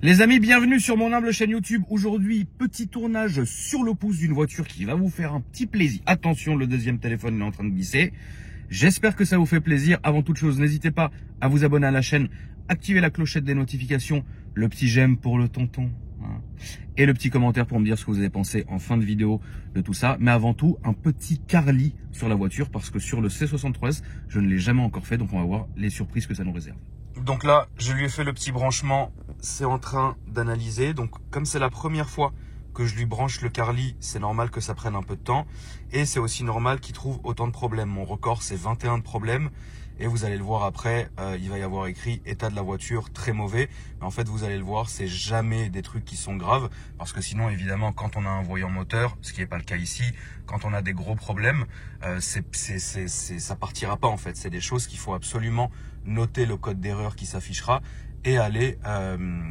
Les amis, bienvenue sur mon humble chaîne YouTube. Aujourd'hui, petit tournage sur le pouce d'une voiture qui va vous faire un petit plaisir. Attention, le deuxième téléphone est en train de glisser. J'espère que ça vous fait plaisir. Avant toute chose, n'hésitez pas à vous abonner à la chaîne, activer la clochette des notifications, le petit j'aime pour le tonton, hein, et le petit commentaire pour me dire ce que vous avez pensé en fin de vidéo de tout ça. Mais avant tout, un petit Carly sur la voiture parce que sur le C73, je ne l'ai jamais encore fait. Donc on va voir les surprises que ça nous réserve. Donc là, je lui ai fait le petit branchement. C'est en train d'analyser. Donc comme c'est la première fois que je lui branche le Carly, c'est normal que ça prenne un peu de temps. Et c'est aussi normal qu'il trouve autant de problèmes. Mon record, c'est 21 de problèmes. Et vous allez le voir après, il va y avoir écrit état de la voiture très mauvais. Mais en fait, vous allez le voir, c'est jamais des trucs qui sont graves. Parce que sinon, évidemment, quand on a un voyant moteur, ce qui n'est pas le cas ici, quand on a des gros problèmes, ça partira pas en fait. C'est des choses qu'il faut absolument noter le code d'erreur qui s'affichera et aller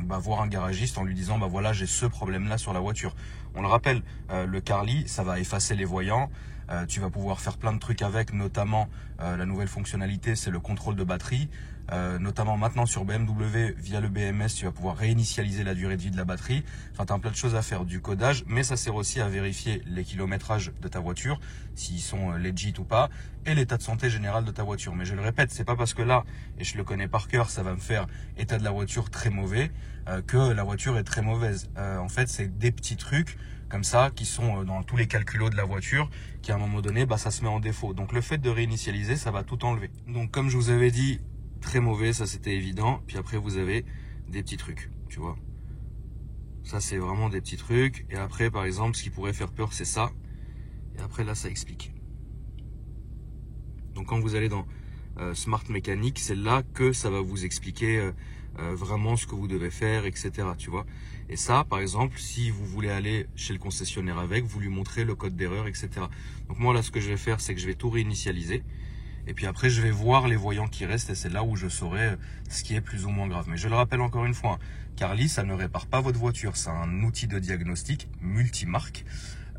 voir un garagiste en lui disant voilà, j'ai ce problème là sur la voiture. On le rappelle, le Carly, ça va effacer les voyants. Tu vas pouvoir faire plein de trucs avec, notamment la nouvelle fonctionnalité, c'est le contrôle de batterie. Notamment maintenant sur BMW, via le BMS, tu vas pouvoir réinitialiser la durée de vie de la batterie. Enfin, tu as plein de choses à faire, du codage, mais ça sert aussi à vérifier les kilométrages de ta voiture, s'ils sont legit ou pas, et l'état de santé général de ta voiture. Mais je le répète, c'est pas parce que là, et je le connais par cœur, ça va me faire état de la voiture très mauvais, que la voiture est très mauvaise. En fait, c'est des petits trucs comme ça, qui sont dans tous les calculos de la voiture, qui à un moment donné, ça se met en défaut. Donc le fait de réinitialiser, ça va tout enlever. Donc comme je vous avais dit, très mauvais, ça c'était évident. Puis après, vous avez des petits trucs, tu vois. Ça, c'est vraiment des petits trucs. Et après, par exemple, ce qui pourrait faire peur, c'est ça. Et après, là, ça explique. Donc quand vous allez dans Smart Mécanique, c'est là que ça va vous expliquer vraiment ce que vous devez faire, etc. Tu vois. Et ça, par exemple, si vous voulez aller chez le concessionnaire avec, vous lui montrez le code d'erreur, etc. Donc moi, là, ce que je vais faire, c'est que je vais tout réinitialiser. Et puis après, je vais voir les voyants qui restent et c'est là où je saurai ce qui est plus ou moins grave. Mais je le rappelle encore une fois, Carly, ça ne répare pas votre voiture. C'est un outil de diagnostic multimarque,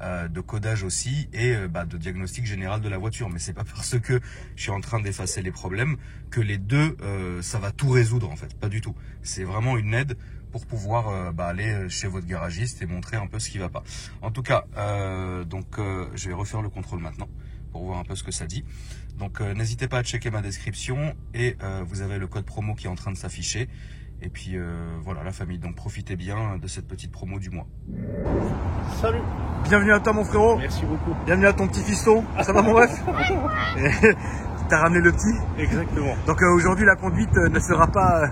de codage aussi et de diagnostic général de la voiture. Mais c'est pas parce que je suis en train d'effacer les problèmes que les deux, ça va tout résoudre en fait. Pas du tout. C'est vraiment une aide pour pouvoir aller chez votre garagiste et montrer un peu ce qui va pas. En tout cas, je vais refaire le contrôle maintenant pour voir un peu ce que ça dit. Donc n'hésitez pas à checker ma description et vous avez le code promo qui est en train de s'afficher. Et puis voilà la famille, donc profitez bien de cette petite promo du mois. Salut. Bienvenue à toi mon frérot. Merci beaucoup. Bienvenue à ton petit fiston. Ça va mon ref? T'as ramené le petit? Exactement. Donc aujourd'hui la conduite ne sera pas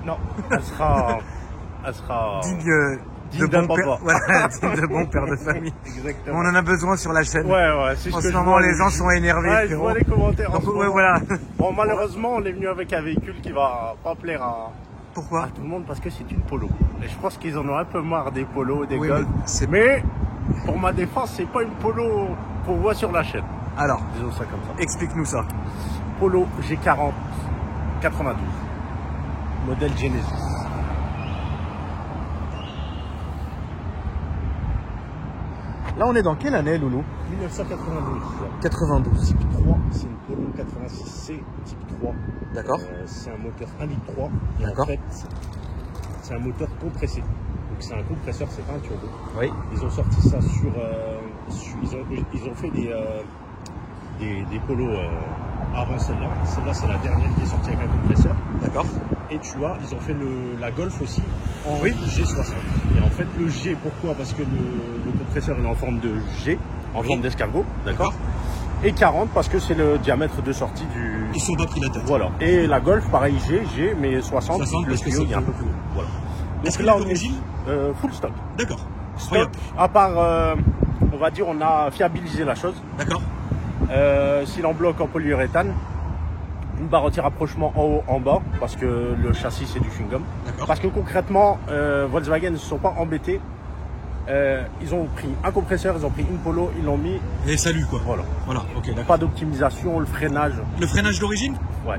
Non, elle sera digne d'un papa. père, voilà, digne de bon père de famille. Exactement. On en a besoin sur la chaîne. Ouais, c'est en ce ce que moment, je vois, les gens sont énervés. Ouais, je vois les commentaires. Donc, ouais, voilà. Bon, malheureusement, on est venu avec un véhicule qui va pas plaire à Pourquoi? tout le monde parce que c'est une Polo. Et je pense qu'ils en ont un peu marre des Polos, des Golf. Mais pour ma défense, c'est pas une Polo qu'on voit sur la chaîne. alors, Disons ça comme ça. explique-nous ça. Polo G40 92, modèle Genesis. Là, on est dans quelle année, Loulou? 1992. 92. Type 3, c'est une Polo 86C type 3. D'accord. C'est un moteur 1,3 litre. Et D'accord. en fait, c'est un moteur compressé. Donc c'est un compresseur, c'est pas un turbo. Oui. Ils ont sorti ça ils ont fait des Polos avant celle-là. Celle-là, c'est la dernière qui est sortie avec un compresseur. D'accord. Et tu vois, ils ont fait la Golf aussi en Oui. G60. Et en fait, le G, pourquoi? Parce que le compresseur il est en forme de G, en forme d'escargot, d'accord. Et 40 parce que c'est le diamètre de sortie du... Ils sont pas pris la tête. Voilà. Et la Golf, pareil, G, mais 60 le parce que tuyau c'est il est un peu plus haut. Voilà. Est-ce que là, l'origine full stock. D'accord. Stock, à part, on va dire, on a fiabilisé la chose. D'accord. Cylindre bloc en polyuréthane. Une barre anti-rapprochement en haut, en bas, parce que le châssis c'est du chewing-gum. Parce que concrètement, Volkswagen ne se sont pas embêtés. Ils ont pris un compresseur, ils ont pris une Polo, ils l'ont mis. Et salut quoi. Voilà. Voilà, ok, d'accord. Pas d'optimisation, le freinage. Le freinage d'origine? Ouais.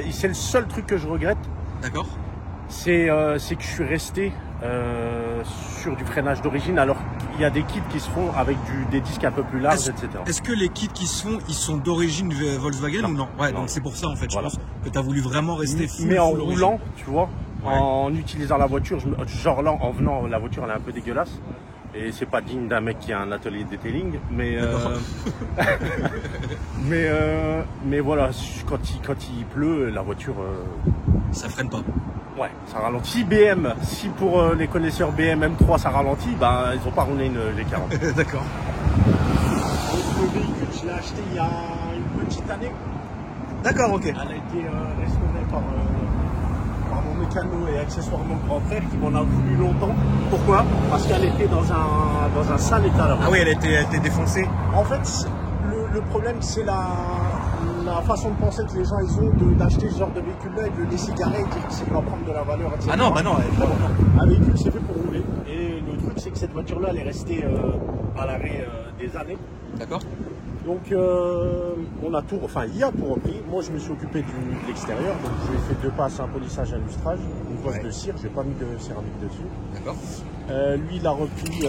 C'est le seul truc que je regrette. D'accord. C'est que je suis resté sur du freinage d'origine, alors qu'il y a des kits qui se font avec des disques un peu plus larges, etc. Est-ce que les kits qui se font, ils sont d'origine Volkswagen ou non? Ouais, non. donc c'est pour ça en fait, je Voilà. pense que tu as voulu vraiment rester full. Mais en full roulant, origine. tu vois, en utilisant la voiture. Genre là, en venant, la voiture elle est un peu dégueulasse. Et c'est pas digne d'un mec qui a un atelier de detailing, mais mais voilà, quand il pleut, la voiture ça freine pas. Ouais, ça ralentit. Si pour les connaisseurs BM M3 ça ralentit, bah ils ont pas roulé une G40. D'accord. Le véhicule, je l'ai acheté il y a une petite année. D'accord, ok. Elle a été restaurée par mon mécano et accessoirement grand frère qui m'en a voulu longtemps. Pourquoi? Parce qu'elle était dans un sale état là. Ah oui, elle était défoncée. En fait, le problème c'est la façon de penser que les gens ils ont d'acheter ce genre de véhicule-là et de le laisser garer et dire que ça doit prendre de la valeur, etc. Ah non, bah non. Un véhicule c'est fait pour rouler. Et le truc c'est que cette voiture-là elle est restée à l'arrêt des années. D'accord. Donc il y a tout repris. Moi je me suis occupé de l'extérieur, donc j'ai fait 2 passes, un polissage, un lustrage, une poche de cire, j'ai pas mis de céramique dessus. D'accord. Lui il a repris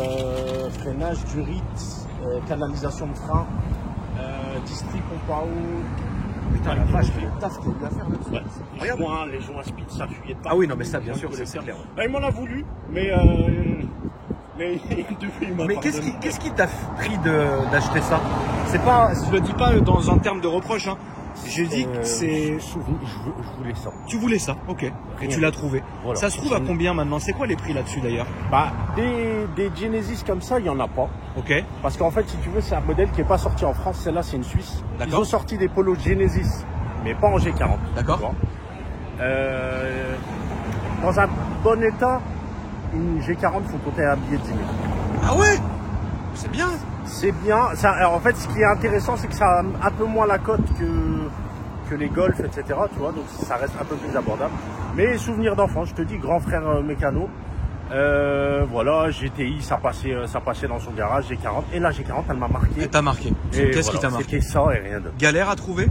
freinage, durite, canalisation de frein, district pompe à eau. Putain la vache, le taf qu'il y a eu à faire là-dessus. Ouais. Les joints speed, ça fuyait de partout. Ah oui, non mais ça bien sûr, c'est clair. Il m'en a voulu, mais depuis il m'a Mais pardonné. qu'est-ce qui t'a pris d'acheter ça? C'est pas, je le dis pas dans un terme de reproche, hein. J'ai dit que c'est. Je voulais ça. Tu voulais ça, ok. Et tu l'as trouvé. Voilà. Ça se trouve à combien maintenant? C'est quoi les prix là-dessus d'ailleurs? Bah, des Genesis comme ça, il n'y en a pas. Ok. Parce qu'en fait, si tu veux, c'est un modèle qui n'est pas sorti en France. Celle-là, c'est une Suisse. Ils D'accord. ont sorti des polos Genesis, mais pas en G40. D'accord. tu vois. Dans un bon état, une G40, il faut compter un billet de 10 000. Ah ouais? C'est bien. C'est bien. Ça, alors, en fait, ce qui est intéressant, c'est que ça a un peu moins la cote que les Golf, etc. Tu vois, donc ça reste un peu plus abordable. Mais souvenir d'enfant, je te dis, grand frère mécano. Voilà, GTI, ça passait dans son garage, G40. Et la G40, elle m'a marqué. Elle t'a marqué. Qu'est-ce qui t'a marqué? C'était ça et rien d'autre. Galère à trouver?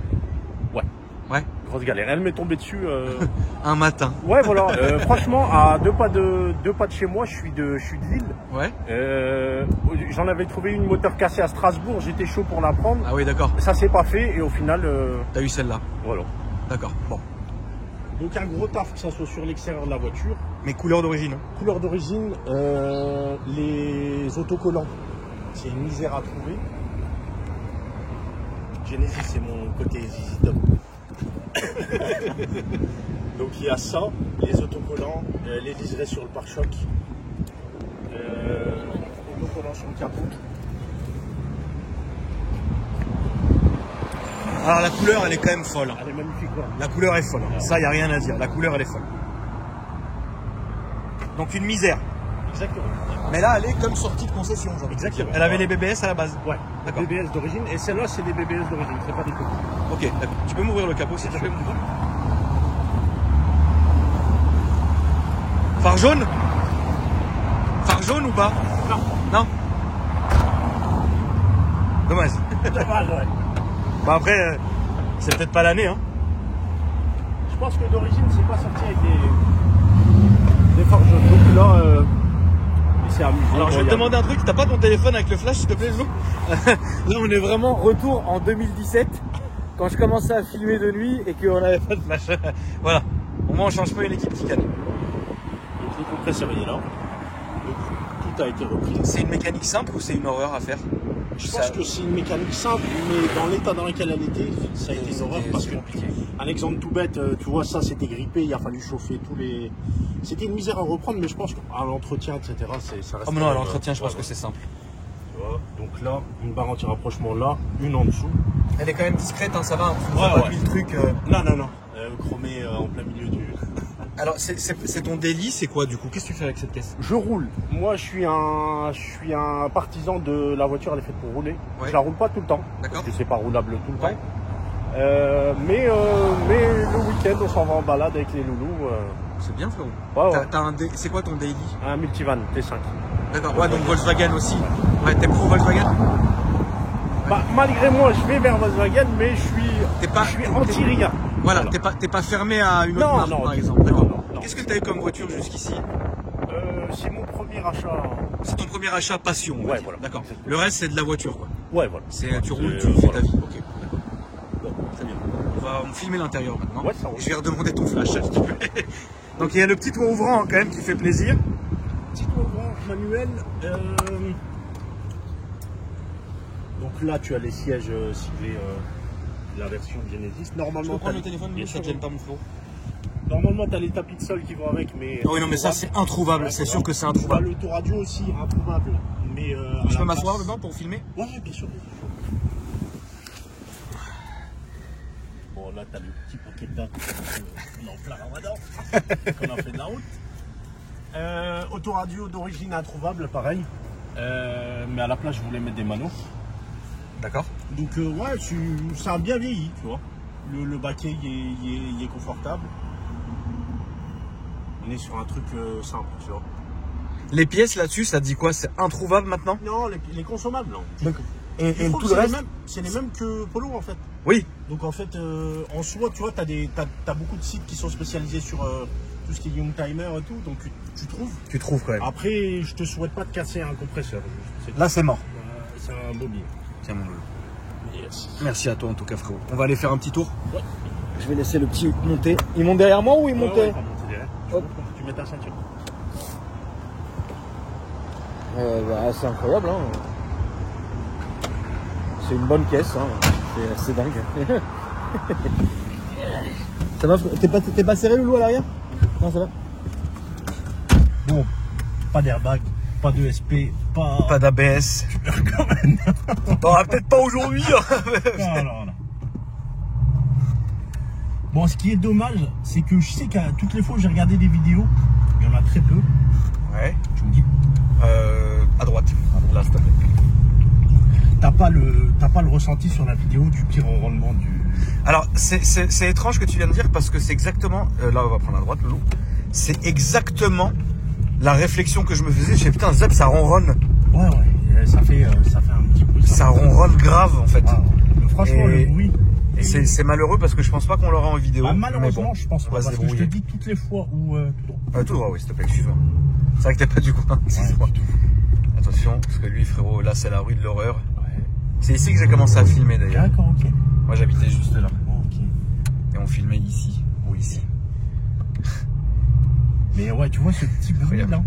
Ouais. Ouais. Grosse galère. Elle m'est tombée dessus. Un matin. Ouais, voilà. Franchement, à deux pas de chez moi, je suis de Lille. Ouais. J'en avais trouvé une moteur cassée à Strasbourg. J'étais chaud pour la prendre. Ah oui, d'accord. Ça s'est pas fait et au final. T'as eu celle-là. Voilà. D'accord. Bon. Donc un gros taf que ça soit sur l'extérieur de la voiture. Mais couleur d'origine. Couleur d'origine, les autocollants. C'est une misère à trouver. Genesis, c'est mon côté zizi top. Donc il y a ça, les autocollants, les liserés sur le pare-choc, autocollants sur le capot. Alors la couleur, elle est quand même folle. Elle est magnifique, quoi. La couleur est folle. Ça, y a rien à dire. La couleur, elle est folle. Donc une misère. Exactement. Mais là, elle est comme sortie de concession. Genre. Exactement. Elle avait les BBS à la base. Ouais, D'accord. BBS d'origine. Et celle-là, c'est des BBS d'origine, c'est pas des copies. Ok, d'accord. Tu peux m'ouvrir le capot s'il te plaît, mon gars? Phare jaune? Phare jaune ou pas? Non. Non? Dommage. Dommage, ouais. Bah après, c'est peut-être pas l'année, hein. Je pense que d'origine, c'est pas sorti avec des phares jaunes. Donc là, il s'est amusé. Alors je vais te demander un truc, t'as pas ton téléphone avec le flash s'il te plaît, Lou? Là, on est vraiment retour en 2017, quand je commençais à filmer de nuit et qu'on avait pas de Flash. Voilà. Au moins on change pas une équipe qui gagne. Donc le compresseur il est là. Donc, tout a été repris. C'est une mécanique simple ou c'est une horreur à faire? Je pense que c'est une mécanique simple, mais dans l'état dans lequel elle était, ça a été une horreur parce que, un exemple tout bête, tu vois, ça c'était grippé, il a fallu chauffer tous les. C'était une misère à reprendre, mais je pense qu'à l'entretien, etc., ça reste. Oh mais non, à l'entretien, je pense que c'est simple. Tu vois, donc là, une barre anti-rapprochement là, une en dessous. Elle est quand même discrète, hein, ça va. On Ouais, a pas ouais. mis le truc. Non. Chromé en plein milieu du. Alors c'est ton délit, c'est quoi du coup? Qu'est-ce que tu fais avec cette caisse? Je roule. Moi, je suis un partisan de la voiture, elle est faite pour rouler. Ouais. Je la roule pas tout le temps. D'accord. Parce que c'est pas roulable tout le Ouais. temps. Mais le week-end, on s'en va en balade avec les loulous. C'est bien, frérot. Ouais. C'est quoi ton daily? Un multivan T5. D'accord. Ouais, donc Volkswagen aussi. Ouais, t'es pro Volkswagen? Bah, malgré moi, je vais vers Volkswagen, mais je T'es pas- suis anti-rien. Voilà, t'es pas fermé à une autre Non, marque, non, par du exemple. tout. D'accord. Non. Qu'est-ce que t'as eu comme voiture jusqu'ici? C'est mon premier achat. C'est ton premier achat passion. on va Ouais, dire. voilà. D'accord. Le reste, c'est de la voiture, quoi. Ouais, voilà. Tu roules, tu voilà. fais ta vie. Ok. D'accord. Bon, très bien. On va filmer l'intérieur maintenant. Ouais, ça roule. Je vais redemander ton flash, s'il te plaît. Donc il y a le petit toit ouvrant quand même qui fait plaisir. Petit toit ouvrant manuel. Donc là, tu as les sièges ciblés, la version Genesis. Normalement, le téléphone, bien sûr, ça te gêne pas mon frérot. Normalement, tu as les tapis de sol qui vont avec, mais. Oui, non, mais ça c'est introuvable, c'est sûr que c'est introuvable. L'autoradio aussi, introuvable. Mais, Je peux m'asseoir dedans pour filmer? Ouais, bien sûr. Bon, là, tu as le petit paquet de dates qu'on en plein ramadan, qu'on a fait de la route. Autoradio d'origine introuvable, pareil. Mais à la place, je voulais mettre des manos. D'accord. Donc, ouais, ça a bien vieilli, tu vois. Le baquet, il est confortable. On est sur un truc simple, tu vois. Les pièces là-dessus, ça dit quoi? C'est introuvable maintenant? Non, les consommables, non. Et tout le c'est reste? C'est les mêmes que Polo, en fait. Oui. Donc, en fait, en soi, tu vois, t'as beaucoup de sites qui sont spécialisés sur tout ce qui est Youngtimer et tout. Donc, tu trouves. Tu trouves quand même. Après, je te souhaite pas de casser un compresseur. Là, c'est mort. C'est un beau billet. Tiens, mon loulou. Yes. Merci à toi en tout cas, frérot. On va aller faire un petit tour. Ouais. Je vais laisser le petit monter. Il monte derrière moi ou il montait? Ouais, pas monter derrière. Hop. Tu mets ta ceinture. Bah, c'est incroyable, hein. C'est une bonne caisse, hein. C'est dingue. Ça va? T'es pas serré, Loulou, à l'arrière? Non, ça va. Bon, pas d'airbag, pas de SP, Pas d'ABS. Bon, peut-être pas aujourd'hui. Non. Bon, ce qui est dommage, c'est que je sais qu'à toutes les fois où j'ai regardé des vidéos, il y en a très peu. Ouais. Tu me dis, À droite. Là, s'il te plaît. t'as pas le ressenti sur la vidéo du pire rendement du. Alors, c'est étrange que tu viens de dire parce que c'est exactement. Là, on va prendre à droite, Loulou. C'est exactement la réflexion que je me faisais. J'ai putain, Zep, ça ronronne. Ouais, ça fait un petit bruit. Ça ronronne grave en fait. Ah, franchement, Et- le bruit. C'est malheureux parce que je pense pas qu'on l'aura en vidéo. Bah, malheureusement, mais bon, je pense on pas. va se Parce que je te débrouiller. dis toutes les fois où. Tout droit. Tout droit, oui, s'il te plaît, excuse-moi. C'est vrai que t'es pas du coin, excuse-moi. Attention, parce que lui, frérot, là, c'est la rue de l'horreur. Ouais. C'est ici que j'ai commencé à filmer d'ailleurs. D'accord, ok. Moi, j'habitais juste là. Ok. Et on filmait ici, ou ici. Mais ouais, tu vois ce petit bruit là.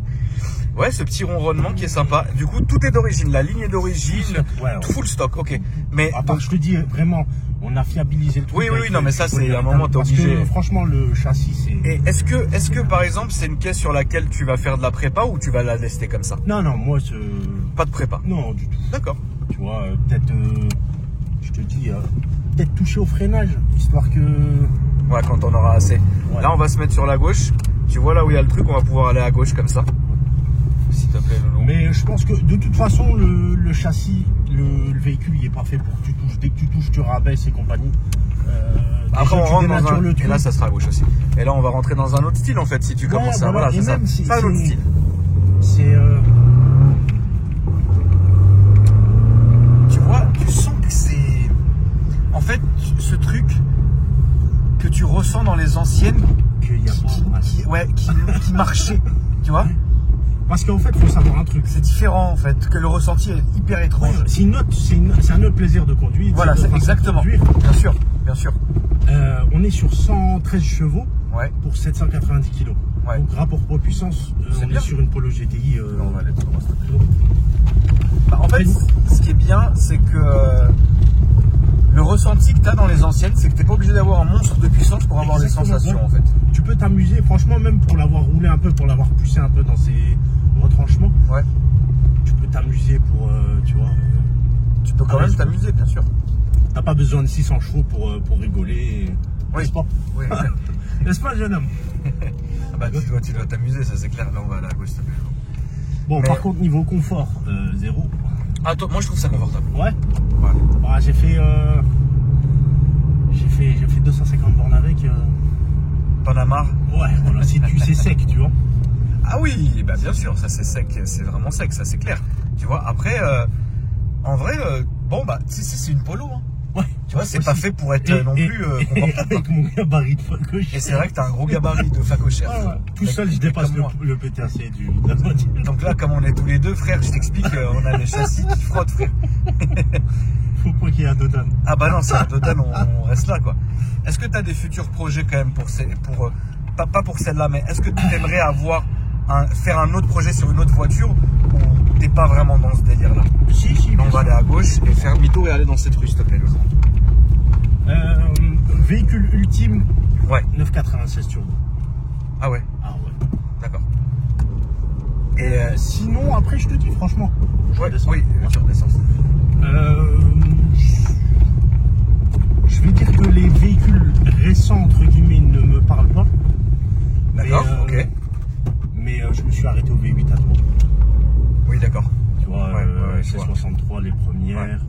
Ouais, ce petit ronronnement qui est sympa. Du coup, tout est d'origine. La ligne est d'origine. Ouais. Full stock, ok. Mais À part, je te dis vraiment, on a fiabilisé le truc. Oui, avec non, le- mais ça, c'est le- un moment, t'es parce obligé. que, franchement, le châssis, c'est. et est-ce que par exemple, c'est une caisse sur laquelle tu vas faire de la prépa ou tu vas la lester comme ça? Non, moi, Pas de prépa. non, du tout. D'accord. Tu vois, peut-être, je te dis, peut-être toucher au freinage, histoire que. Ouais, quand on aura assez. Ouais. Là, on va se mettre sur la gauche. Tu vois là où il y a le truc, on va pouvoir aller à gauche comme ça. S'il te plaît, Loulou. Mais je pense que de toute façon, le châssis, le véhicule, il est pas fait pour que tu touches. Dès que tu touches, tu rabaisses et compagnie. Après, on déjà, tu rentre dans dénatures un. le Et truc. là, ça sera à gauche aussi. Et là, on va rentrer dans un autre style en fait, si tu Ouais, commences à. voilà. Voilà, Et c'est ça. même si- C'est un autre c'est- style. C'est. Tu vois, tu sens que c'est. En fait, ce truc que tu ressens dans les anciennes qu'il y a pas. qui marchait. Tu vois? Parce qu'en fait, il faut savoir un truc. C'est différent en fait, que le ressenti est hyper étrange. C'est un autre plaisir de conduire. Voilà, c'est c'est exactement. conduire. Bien sûr, bien sûr. On est sur 113 chevaux Ouais. pour 790 kg. Ouais. Donc rapport poids-puissance, C'est on bien. est sur une Polo GTI. On va aller tout droit, s'il te plaît. Bah, en fait, ce qui est bien, c'est que le ressenti que tu as dans les anciennes, c'est que tu n'es pas obligé d'avoir un monstre de puissance pour avoir les Exactement, sensations ouais. en fait. Tu peux t'amuser, franchement, même pour l'avoir roulé un peu, pour l'avoir poussé un peu dans ses retranchements. Ouais. Tu peux t'amuser pour, tu vois. Tu peux quand même t'amuser, bien sûr. T'as pas besoin de 600 chevaux pour rigoler. Oui. N'est-ce pas? Oui. N'est-ce pas, jeune homme? Ah bah, tu dois t'amuser, ça c'est clair. Là, on va aller à gauche, s'il te plaît. Bon, Mais- par contre, niveau confort, 0. Ah, toi, moi je trouve ça confortable. Ouais. Ouais. Bah, j'ai fait 250 bornes avec. T'en as marre? Ouais, voilà, c'est sec, tu vois. Ah oui, bah bien sûr, ça c'est sec, c'est vraiment sec, ça c'est clair. Tu vois, après, en vrai, bon bah, c'est une Polo, hein. Ouais. Tu vois, c'est pas fait pour être non plus confortable. Avec mon gabarit de facochère. Et c'est vrai que t'as un gros gabarit de facochère. Ah ouais. Tout seul, je dépasse comme moi. le PTAC de la voiture. Donc là, comme on est tous les deux, frère, je t'explique, on a les châssis qui frottent, frère. Faut pas qu'il y ait un Dodane. Ah bah non, c'est un Dodane, on reste là, quoi. Est-ce que t'as des futurs projets quand même pour pas pour celle-là, mais est-ce que tu aimerais faire un autre projet sur une autre voiture ou t'es pas vraiment dans ce délire-là? Si. On va aller à gauche et faire demi-tour et aller dans cette rue, s'il te plaît, Laurent. Véhicule ultime, Ouais. 996 turbo. Ah ouais, Ah ouais. d'accord. Et Sinon, après, je te dis franchement. ouais, oui, voiture d'essence. Je vais dire que les véhicules récents, entre guillemets, ne me parlent pas. D'accord, ok. Mais je me suis arrêté au V8 Atmo. Oui, d'accord. Tu vois, Ouais, je vois. C63, les premières.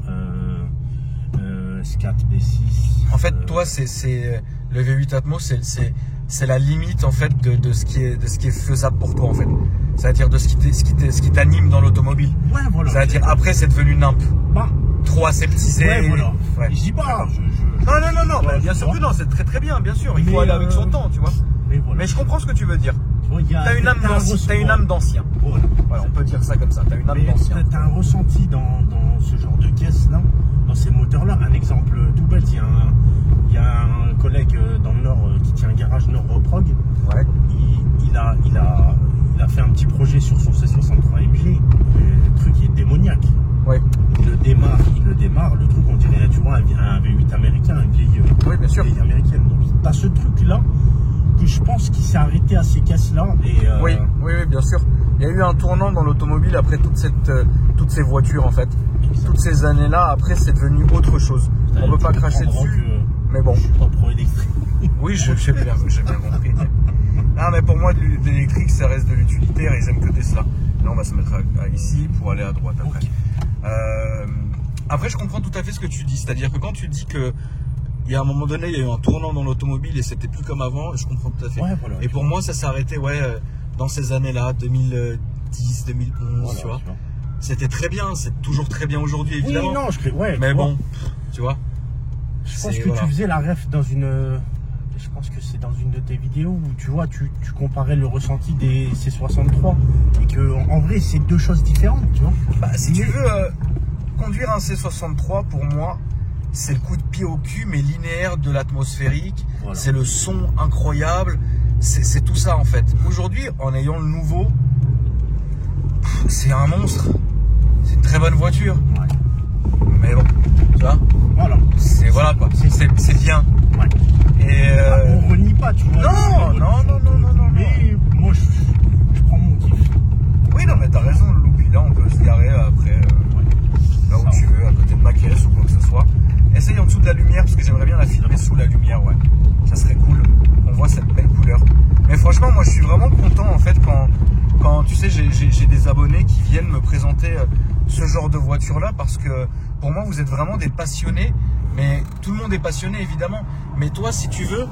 S4, B6. En fait, toi, c'est le V8 Atmo, c'est la limite en fait de ce qui est faisable pour toi en fait. C'est-à-dire de ce qui t'anime dans l'automobile. Ouais, voilà. C'est-à-dire après, c'est devenu nimp. Bah, Trop aseptisé. ouais, voilà. Ouais. Je dis pas. D'accord. Ouais, Non, bah, bien tu sûr vois. que non, c'est très très bien, bien sûr. Il faut Mais, aller avec son temps, tu vois. Mais voilà. Mais je comprends ce que tu veux dire. Tu vois, T'as une âme d'ancien. Voilà. Voilà, on peut dire ça comme ça. T'as une âme Mais d'ancien. t'as un ressenti dans ce genre de caisse-là, dans ces moteurs-là. Un exemple tout bête, il y a un collègue dans le Nord qui tient un garage Nord-Reprog. Ouais. Il a fait un petit projet sur son C63 MG. Le truc est démoniaque. Ouais. Il le démarre. Le truc, on dirait, tu vois, un V8 américain, une vieille, Oui, bien sûr. vieille américaine. Donc, t'as ce truc-là que je pense qu'il s'est arrêté à ces caisses-là. Oui, bien sûr. Il y a eu un tournant dans l'automobile après toutes ces voitures en fait. Toutes ces années-là, après c'est devenu autre chose. On peut pas cracher dessus, mais bon. Je suis pas pro électrique. Oui, j'ai bien compris. Ah, mais pour moi, de l'électrique, ça reste de l'utilitaire et ils aiment que Tesla. Là, on va se mettre ici pour aller à droite après. Okay. Après, je comprends tout à fait ce que tu dis. C'est-à-dire que quand tu dis que il y a un moment donné, il y a eu un tournant dans l'automobile et c'était plus comme avant, je comprends tout à fait. Ouais, voilà, et pour moi, ça s'est arrêté dans ces années-là, 2010, 2011, Voilà, tu vois. C'était très bien, c'est toujours très bien aujourd'hui, évidemment. Oui, non, mais bon, tu vois. Je pense que tu faisais la ref dans une. Je pense que c'est dans une de tes vidéos où tu vois, tu comparais le ressenti des C63 et que en vrai, c'est deux choses différentes, tu vois. Bah, si tu veux conduire un C63, pour moi, c'est le coup de pied au cul, mais linéaire de l'atmosphérique. Voilà. C'est le son incroyable. C'est tout ça en fait. Aujourd'hui, en ayant le nouveau, c'est un monstre. C'est une très bonne voiture. Ouais. Mais bon, tu vois. Voilà. Voilà quoi. C'est bien. Ouais. Et on renie pas, tu vois. Non. Mais moi, je prends mon kiff. Oui, non, mais t'as raison, le loop. Là, on peut se garer après, là où tu veux, à côté de ma caisse ou quoi que ce soit. Essaye en dessous de la lumière parce que j'aimerais bien la filmer sous la lumière, ouais. Ça serait cool. On voit cette belle couleur. Mais franchement, moi, je suis vraiment content en fait quand tu sais, j'ai des abonnés qui viennent me présenter ce genre de voiture-là parce que pour moi, vous êtes vraiment des passionnés. Mais tout le monde est passionné, évidemment. Mais toi, si tu veux,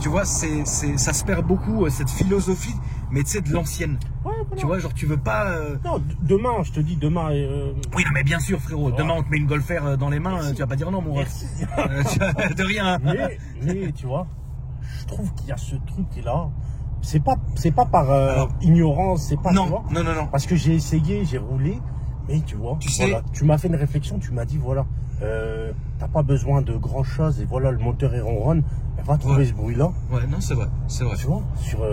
tu vois, ça se perd beaucoup, cette philosophie, mais tu sais, de l'ancienne. Ouais, voilà. Tu vois, genre, tu veux pas... Non, demain, je te dis, demain... Oui, non, mais bien sûr, frérot. Ouais. Demain, on te met une Golfer dans les mains, tu vas pas dire non, mon ref. De rien. Mais, tu vois, je trouve qu'il y a ce truc-là. C'est pas par ignorance, c'est pas... Non, tu vois, non. Parce que j'ai essayé, j'ai roulé, mais tu vois, voilà, tu m'as fait une réflexion, tu m'as dit, voilà... t'as pas besoin de grand chose et voilà, le moteur est ronronne, va trouver ce bruit là. Ouais, non, c'est vrai. Tu vois,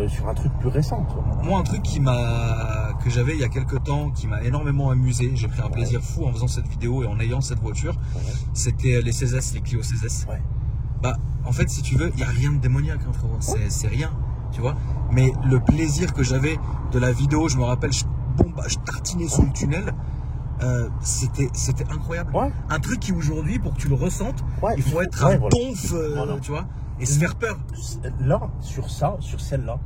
sur un truc plus récent, tu vois. Moi, un truc que j'avais il y a quelques temps, qui m'a énormément amusé, j'ai pris un plaisir fou en faisant cette vidéo et en ayant cette voiture, c'était les CZ, les Clio CZ. Ouais. Bah, en fait, si tu veux, il y a rien de démoniaque, hein, frérot. C'est rien, tu vois. Mais le plaisir que j'avais de la vidéo, je me rappelle, je tartinais sous le tunnel. C'était incroyable. Ouais. Un truc qui aujourd'hui, pour que tu le ressentes, il faut être un tonf, tu vois, et se faire peur. Là, sur celle-là,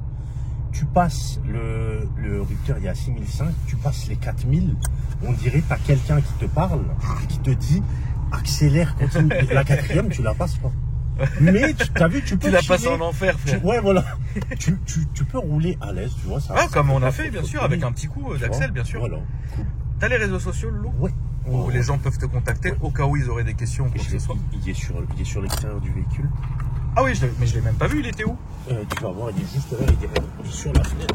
tu passes le rupteur, il y a 6005, tu passes les 4000, on dirait que tu as quelqu'un qui te parle et qui te dit accélère, continue. La quatrième, tu la passes pas. Mais tu as vu, tu peux. Tu la passes en enfer, frère. Ouais, voilà. tu peux rouler à l'aise, tu vois. Ça, comme on a fait, bien sûr, avec un petit coup d'axel, bien sûr. Voilà. Cool. T'as les réseaux sociaux, Loulou? Oui. Où les gens peuvent te contacter au cas où ils auraient des questions. Il est sur l'extérieur du véhicule. Ah oui, mais je l'ai même pas vu, il était où? Tu vas voir, il est juste là, il est sur la fenêtre.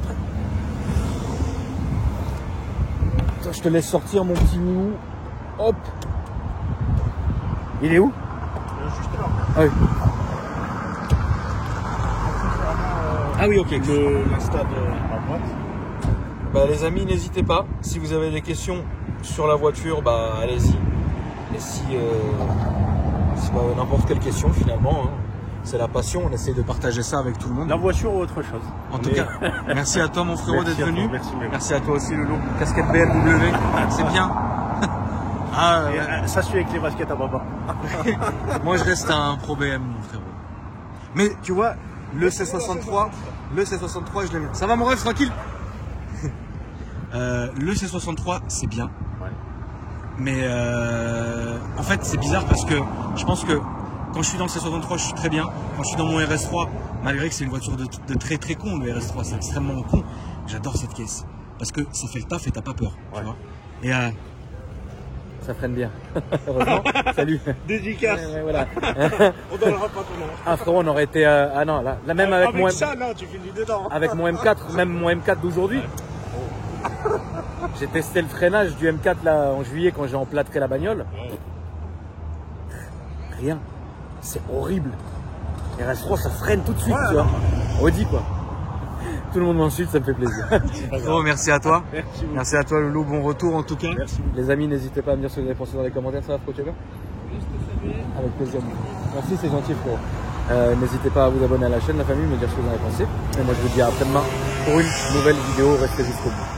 Attends, je te laisse sortir mon petit minou. Hop. Il est où? Juste là. Ah oui. Ah oui, ok. L'insta de ma boîte. Bah, les amis, n'hésitez pas. Si vous avez des questions sur la voiture, bah allez-y. Et si bah, n'importe quelle question finalement, hein, c'est la passion. On essaie de partager ça avec tout le monde. La voiture ou autre chose. En tout cas, merci à toi mon frérot d'être venu. Merci à toi aussi Loulou. Casquette BMW, c'est bien. Ah, ouais. Ça suit avec les baskets à papa. Moi je reste un pro BM mon frérot. Mais tu vois, le C63, je l'aime. Ça va mon rêve, tranquille. Le C63 c'est bien. Ouais. Mais en fait c'est bizarre parce que je pense que quand je suis dans le C63 je suis très bien. Quand je suis dans mon RS3, malgré que c'est une voiture de très très con, le RS3 c'est extrêmement con, j'adore cette caisse. Parce que ça fait le taf et t'as pas peur. Ouais. Tu vois. Et Ça freine bien. Heureusement. Salut. Dédicace. Ouais, voilà. On donnera pas ton nom. Ah frérot, on aurait été... ah non, là même avec mon... ça, non, tu finis dedans. Avec mon M4, même mon M4 d'aujourd'hui. J'ai testé le freinage du M4 là en juillet quand j'ai emplâtré la bagnole. Rien. C'est horrible. RS3 ça freine tout de suite, tu vois. Audi quoi. Tout le monde m'insulte, ça me fait plaisir. oh, merci à toi. Merci à toi Loulou, bon retour en tout cas. Merci. Les amis, n'hésitez pas à me dire ce que vous avez pensé dans les commentaires, ça va Fro Checker ? Avec plaisir. Merci, c'est gentil frérot. N'hésitez pas à vous abonner à la chaîne, la famille, me dire ce que vous en avez pensé. Et moi je vous dis à après-demain pour une nouvelle vidéo, restez jusqu'au bout.